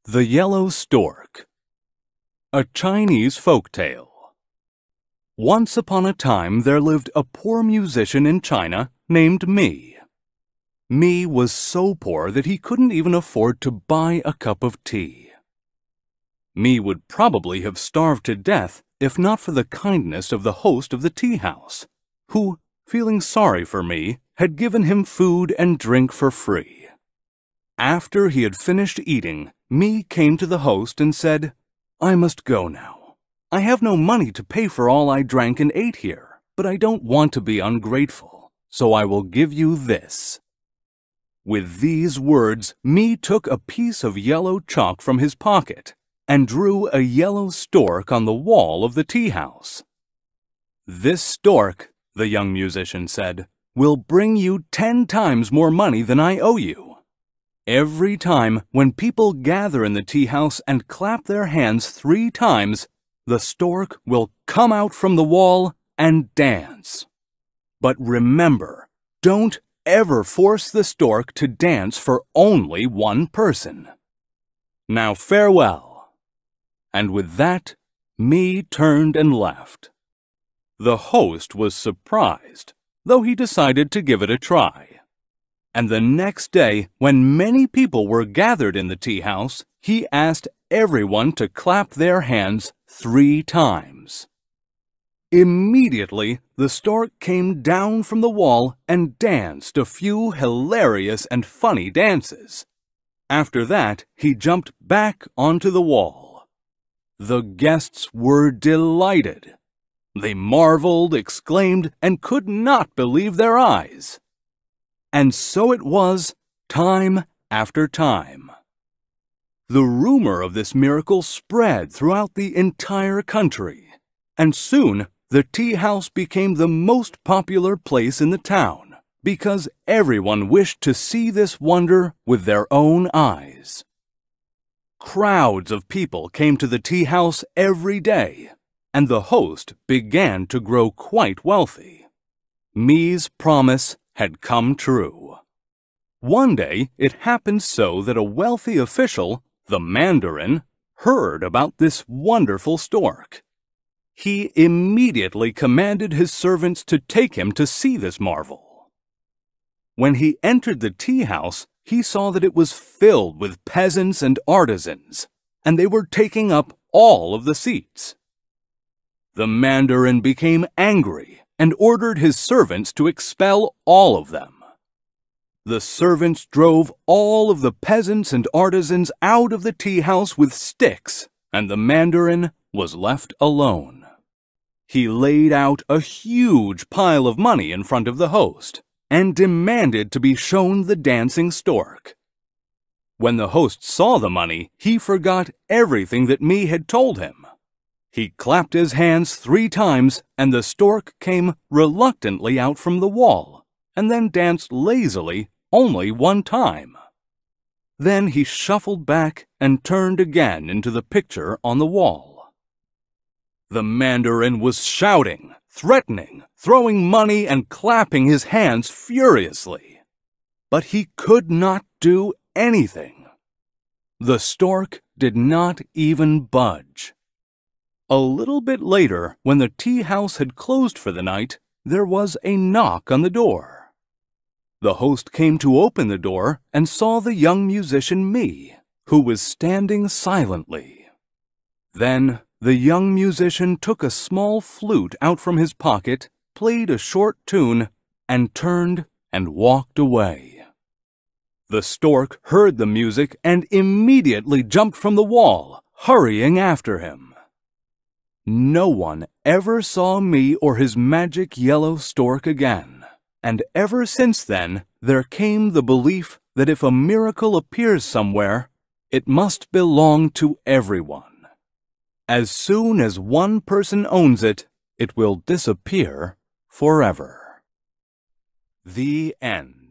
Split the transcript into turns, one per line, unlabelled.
The Yellow Stork. A Chinese folk tale. Once upon a time there lived a poor musician in China named Mi. Mi was so poor that he couldn't even afford to buy a cup of tea. Mi would probably have starved to death if not for the kindness of the host of the tea house, who, feeling sorry for Mi, had given him food and drink for free. After he had finished eating, Mi came to the host and said, "I must go now. I have no money to pay for all I drank and ate here, but I don't want to be ungrateful, so I will give you this." With these words, Mi took a piece of yellow chalk from his pocket and drew a yellow stork on the wall of the tea house. "This stork," the young musician said, "will bring you 10 times more money than I owe you. Every time when people gather in the tea house and clap their hands 3 times, the stork will come out from the wall and dance. But remember, don't ever force the stork to dance for only one person. Now farewell." And with that, Mi turned and left. The host was surprised, though he decided to give it a try. And the next day, when many people were gathered in the tea house, he asked everyone to clap their hands 3 times. Immediately, the stork came down from the wall and danced a few hilarious and funny dances. After that, he jumped back onto the wall. The guests were delighted. They marveled, exclaimed, and could not believe their eyes. And so it was, time after time. The rumor of this miracle spread throughout the entire country, and soon the tea house became the most popular place in the town, because everyone wished to see this wonder with their own eyes. Crowds of people came to the tea house every day, and the host began to grow quite wealthy. Mi's promise had come true. One day, it happened so that a wealthy official, the Mandarin, heard about this wonderful stork. He immediately commanded his servants to take him to see this marvel. When he entered the tea house, he saw that it was filled with peasants and artisans, and they were taking up all of the seats. The Mandarin became angry and ordered his servants to expel all of them. The servants drove all of the peasants and artisans out of the tea house with sticks, and the Mandarin was left alone. He laid out a huge pile of money in front of the host and demanded to be shown the dancing stork. When the host saw the money, he forgot everything that Mi had told him. He clapped his hands 3 times, and the stork came reluctantly out from the wall, and then danced lazily only 1 time. Then he shuffled back and turned again into the picture on the wall. The Mandarin was shouting, threatening, throwing money and clapping his hands furiously. But he could not do anything. The stork did not even budge. A little bit later, when the tea house had closed for the night, there was a knock on the door. The host came to open the door and saw the young musician Mi, who was standing silently. Then the young musician took a small flute out from his pocket, played a short tune, and turned and walked away. The stork heard the music and immediately jumped from the wall, hurrying after him. No one ever saw Mi or his magic yellow stork again, and ever since then there came the belief that if a miracle appears somewhere, it must belong to everyone. As soon as one person owns it, it will disappear forever. The end.